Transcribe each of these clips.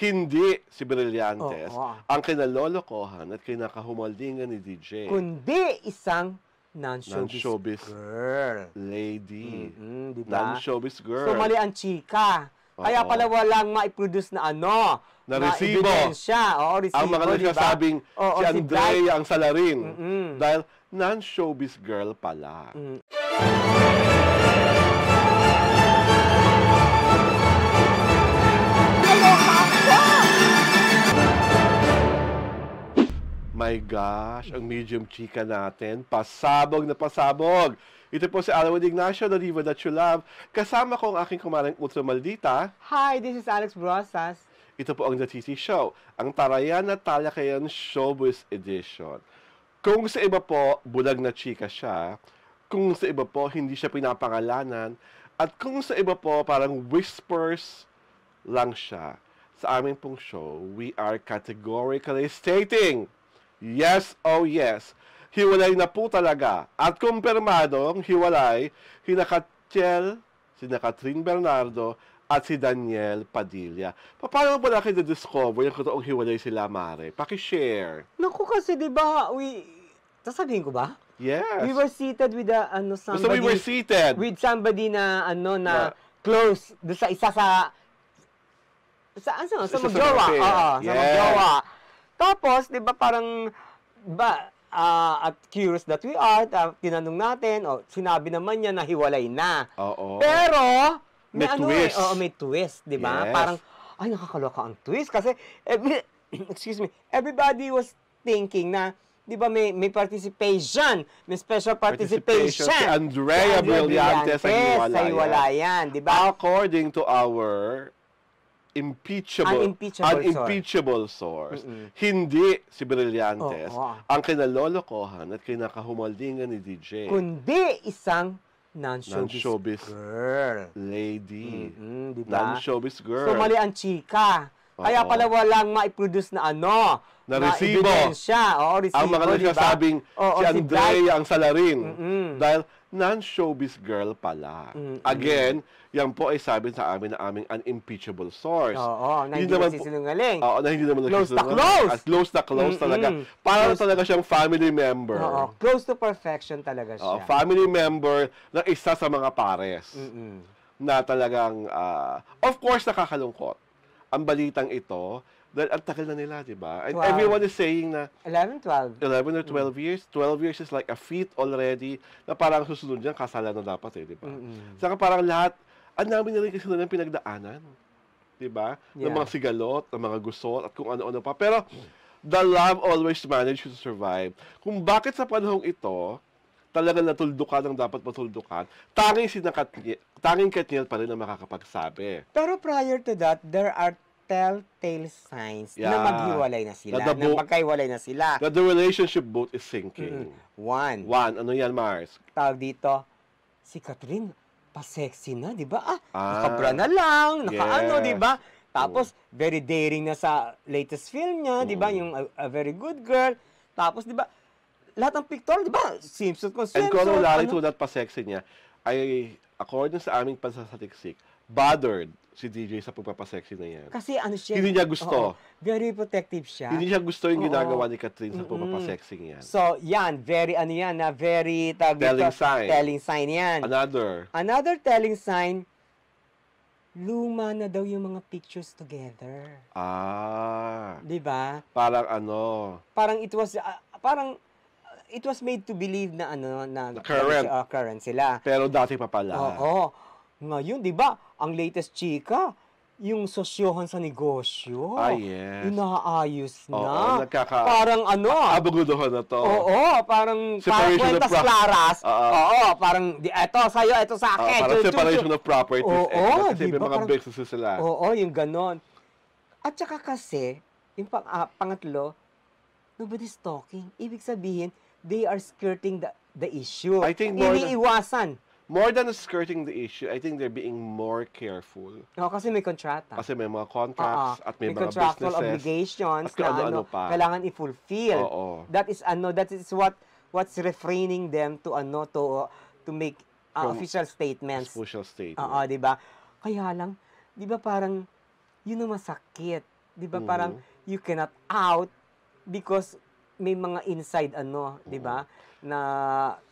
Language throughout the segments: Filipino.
Hindi si Brillantes Oo. ang kinalolokohan at kinakahumalingan ni DJ. Kundi isang non-showbiz Non-showbiz girl. lady. Diba? Non-showbiz girl. So, mali ang chika. Kaya Oo. pala walang ma-produce na Na resibo. ebidensya. Oo, resibo, Ang mga nagsasabing Oo, si si Andrea ang salarin. Mm-mm. Dahil non-showbiz girl pala. My gosh, ang medium chika natin, pasabog na pasabog. Ito po si Alwin Ignacio, the diva that you love. Kasama ko ang aking kumareng ultra maldita. Hi, this is Alex Brosas. Ito po ang The TC Show, ang Tarayan at Talakayan Showbiz Edition. Kung sa iba po, bulag na chika siya. Kung sa iba po, hindi siya pinapangalanan. At kung sa iba po, parang whispers lang siya. Sa aming pong show, we are categorically stating, yes, oh yes, hiwalay na po talaga. At kumpirmadong hiwalay, sina Catherine Bernardo, at si Daniel Padilla. Paano ba natin na-discover yung totoong hiwalay sila, Mare? Paki-share. Naku kasi, di ba, sasabihin ko ba? Yes. We were seated with somebody. So we were seated. With somebody na, close, doon sa isa sa magjowa. Oo, sa magjowa. Tapos, di ba, parang, at curious that we are, tinanong natin, sinabi naman niya na hiwalay na. Oo. Pero, may twist. May twist, di ba? Yes. Parang, ay, nakakaloka ang twist. Kasi, everybody was thinking na, di ba, may participation, may special participation. Si Andrea Brillantes sa hiwalayan, di ba? According to our unimpeachable source, hindi si Brillantes ang kinalolokohan at kinakahumalingan ni DJ. Kundi isang non-showbiz girl. Lady. Diba? Non-showbiz girl. So, mali ang chika. Kaya pala walang ma-produce na na resibo. Ebidensya. Resibo, ang mga nagsasabing si Andrea ang salarin. Dahil non-showbiz girl pala. Again, yan po ay sabi sa amin na aming unimpeachable source. Na hindi nagsisinungaling. Na hindi naman close na close talaga. Parang talaga siyang family member. Close to perfection talaga siya. Family member ng isa sa mga pares. Na talagang, of course, nakakalungkot. Ang balitang ito, dahil ang tagal na nila, di ba? And everyone is saying na 11 or 12 years. 12 years is like a feat already na parang susunod yan, kasalan na dapat di ba? Saka parang lahat, ang dami na rin kasi ng pinagdaanan. Di ba? Ng mga sigalot, ng mga gusot, at kung ano-ano pa. Pero, the love always manages to survive. Kung bakit sa panahong ito, talagang natuldukan ang dapat matuldukan, tanging Katniel pa rin ang makakapagsabi. Pero prior to that, there are telltale signs na maghiwalay na sila, na magkahiwalay na sila. That the relationship boat is sinking. One. Ano yan, Mars? Tawag dito, si Catherine, pa-sexy na, di ba? Nakabra na lang, di ba? Tapos, very daring na sa latest film niya, di ba? Yung A Very Good Girl. Tapos, di ba? Lahat ng picture, di ba? Simpson. And corollary to that pa-sexy niya, ay, according sa aming pansasatiksik, bothered si DJ sa pagpapasexy na yan. Kasi ano siya? Hindi niya gusto. Very protective siya. Hindi niya gusto yung ginagawa ni Catherine sa pagpapasexy niyan. So, yan. Very, very telling sign yan. Another telling sign, luma na daw yung mga pictures together. Di ba? Parang Parang it was made to believe na current sila. Pero dati pa pala. Ngayon, di ba, ang latest chika, yung sosyohan sa negosyo. Yes. Inaayos na. Parang abuguduhan na to. Parang separation kwentas claras. Parang, eto sa'yo, eto sa akin. Parang separation of properties. Kasi diba, may mga businesses sila. Yung ganon. At saka kasi, yung pangatlo, nobody's talking. Ibig sabihin, they are skirting the issue. I think iniiwasan. More than skirting the issue, I think they're being more careful. Kasi may kontrata. Kasi may mga contracts at may mga contractual businesses. Obligations na kailangan i-fulfill. That is what's refraining them to make official statements. Official statements. Di ba? Kaya lang, di ba parang yun ang masakit. 'di ba? Parang you cannot out because may mga inside di ba? Na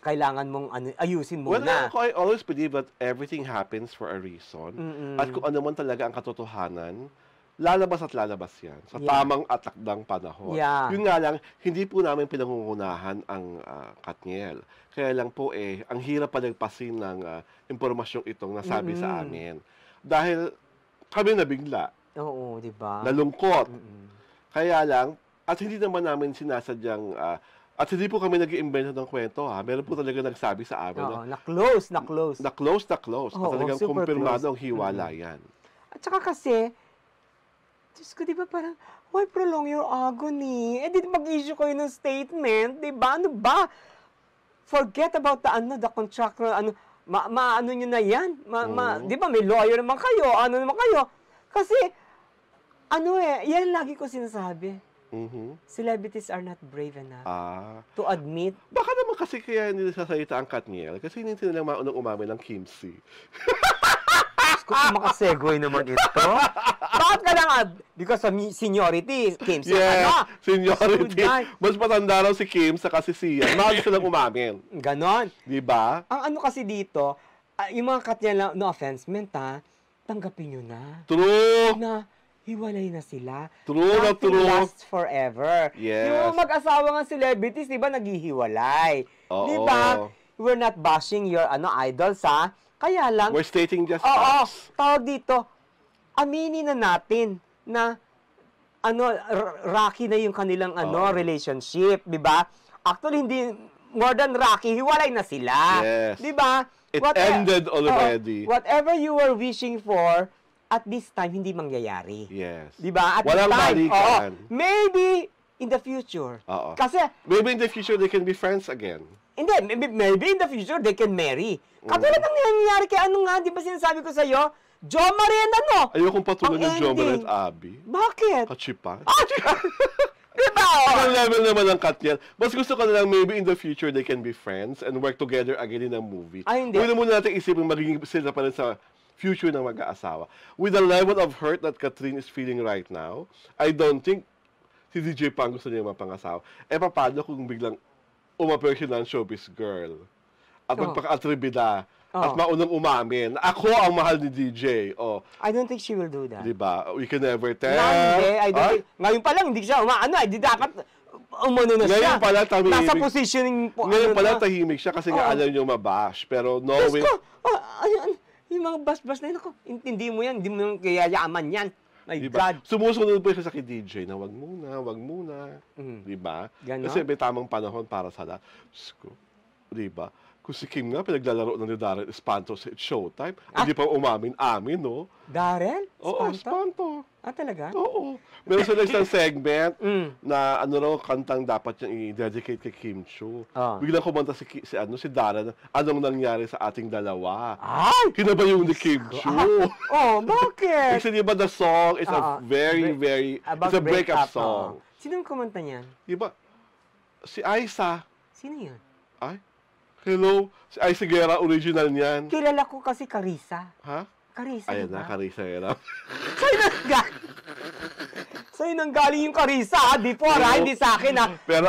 kailangan mong ayusin Well, muna. I always believe that everything happens for a reason. Mm-mm. At kung ano man talaga ang katotohanan, lalabas at lalabas yan sa Yeah. tamang at takdang panahon. Yeah. Yun nga lang, hindi po namin pinangungunahan ang Katniel. Kaya lang po ang hirap palagpasin ng impormasyong itong nasabi sa amin. Dahil kami nabigla, Oo, di ba? nalungkot. Mm-mm. Kaya lang, at hindi naman namin sinasadyang, at hindi po kami nag-iimbento ng kwento Meron po talaga nagsabi sa amin Oo, na-close. na close. At Oo, talagang super kumpirmado close. ang hiwalayan. At saka kasi, Diyos ko, di ba parang, why prolong your agony? Di mag-issue kayo ng statement, di ba? Ano ba? Forget about the contractual, maano nyo na yan. Di ba, may lawyer naman kayo, naman kayo. Kasi, yan lagi ko sinasabi. Celebrities are not brave enough to admit. Baka naman kasi kaya hindi sasalita ang Katniel kasi hindi sila maunang umamin ng Kimsey. Kung makasegoy naman ito. Bakit ka lang, because of seniority, Kim, seniority. Mas matanda raw si Kim sa kasi siya. Mahal silang umamin. Ganon. Di ba? Ang kasi dito, yung mga Katniel, no offense, tanggapin nyo na. True. Na, hiwalay na sila. True na Nothing true. lasts forever. Yes. Yung mag-asawa ng celebrities, di ba, naghihiwalay. Di ba? We're not bashing your idols, Kaya lang, we're stating just facts. Tawag dito, aminin na natin na rocky na yung kanilang relationship, 'di ba? Actually hindi more than rocky, hiwalay na sila. Yes. 'Di ba? It ended already. Whatever you were wishing for at this time hindi mangyayari. Yes. 'Di ba? At walang this time, balikan. maybe in the future. Kasi maybe in the future they can be friends again. Hindi, maybe in the future they can marry. Katulad ng nangyayari kay di ba sinasabi ko sa'yo? Jo Marie Ayokong patuloy ng Jo Marie at Abby. Bakit? Kachipan. Diba? Ang level naman ng Katniel. Mas gusto ko na lang maybe in the future they can be friends and work together again in a movie. Hindi. Huwag na muna natin isipin magiging sila pa rin sa future ng mag-aasawa. With the level of hurt that Catherine is feeling right now, I don't think si DJ Pang gusto niya mapangasawa. Paano kung biglang umapir siya ng showbiz girl at magpaka-atribida at maunang umamin. Ako ang mahal ni DJ. I don't think she will do that. Diba? We can never tell. I don't think. Ngayon pa lang, hindi siya di dapat umano na siya. Ngayon pala tahimik. Nasa positioning po. Ngayon pala tahimik siya kasi nga alam niyo mabash. Pero knowing... Yung mga bash-bash na yun, intindi mo yan, hindi mo yung kayayaman yan. My diba? God. Sumusunod po siya sa kay DJ na wag muna. Diba? Ganon? Kasi may tamang panahon para sa lahat. Diba? Kung si Kim nga, pinaglalaro na ni Darren Espanto sa It's Showtime, hindi pa umamin, no? Darren? Oo, Espanto. Talaga? Oo. Meron sila isang segment na kantang dapat niyang i-dedicate kay Kim Chiu. Biglang kumanta si Darren, anong nangyari sa ating dalawa? Kinabayo ni Kim Chiu. Bakit? Kasi diba the song is a very, it's a breakup song. Sinong kumanta niyan? Diba? Si Aiza. Sino yun? Hello? Si Aiza Guerra, original niyan. Kilala ko kasi Carissa. Ha? Carissa, Ayan diba? na, Carissa Guerra. Sa'yo nang galing yung Carissa, before, hindi sa akin, Pero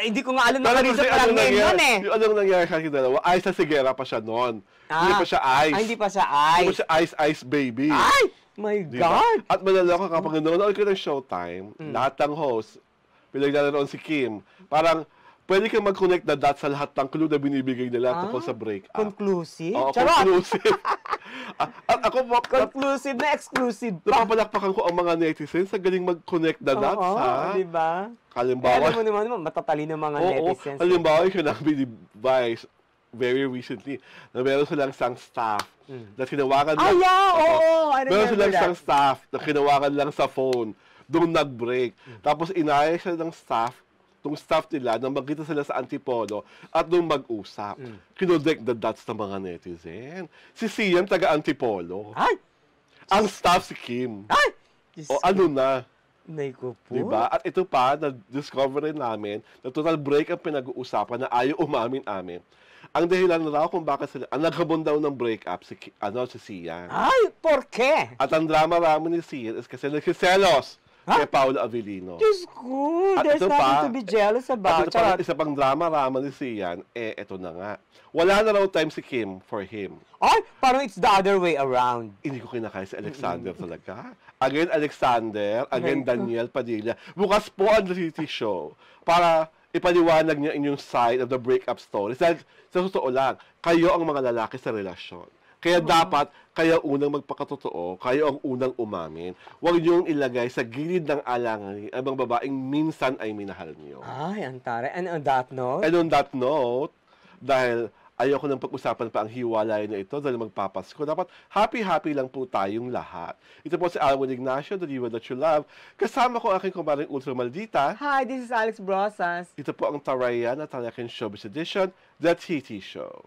hindi ko nga alam na Carissa parang ngayon yun, Yung anong nangyari sa akin dalawa, Aiza Guerra pa siya noon. Hindi pa siya Ice. Hindi pa siya Hindi pa siya Ice Baby. My Diba? God! At malala ka kapag nanonood ka ng Showtime, lahat ng host, pinaglalaro si Kim, parang, pwede kang mag-connect na dots sa lahat ng clue na binibigay nila tungkol sa breakup. Conclusive? Oo, conclusive. At ako, conclusive na exclusive pa. napapalakpakan ko ang mga netizens sa galing mag-connect na dots, ha? Diba? Halimbawa, alam mo naman, matatali ng mga netizens. Halimbawa, yung sinabi ni Vice very recently na meron silang isang staff na tinawagan lang. I meron silang remember that. isang staff na tinawagan lang sa phone, doon nag-break. Tapos inaya siya ng staff nila na magkita sila sa Antipolo at doon mag-usap. Kinodek the dots ng mga netizen. Si Sian, taga-Antipolo. Ang staff si Kim. Ano na? Naiko po. Diba? At ito pa, na-discover rin namin na total break ang pinag-uusapan na ayaw umamin amin. Ang dahilan na raw kung bakit sila, ang naghabon daw ng breakup si Sian. Por qué? At ang drama ramen ni Sian is kasi nagsiselos Ha? kay Paolo Avellino. Diyos ko, At there's ito nothing pa, to be jealous At about. ito pa, isa pang drama-rama ni Sian, eto na nga. Wala na raw time si Kim for him. Ay, parang it's the other way around. Hindi ko kinakaya si Alexander talaga. Again, Alexander. Again, Daniel Padilla. Bukas po ang reality show para ipaliwanag niya inyong side of the breakup story. Sa totoo lang, kayo ang mga lalaki sa relasyon. Kaya dapat, kayo unang magpakatotoo, kayo ang unang umamin. Huwag niyong ilagay sa gilid ng alangan ang mga babaeng minsan ay minahal niyo. Ay, antare. And on that note? And on that note, dahil ayoko nang pag-usapan pa ang hiwalay na ito dahil magpapasko, dapat happy-happy lang po tayong lahat. Ito po si Alwin Ignacio, the diva that you love. Kasama ko ang aking kumaring Ultra Maldita. Hi, this is Alex Brosas. Ito po ang Tarayan at Talaking Showbiz Edition, The TT Show.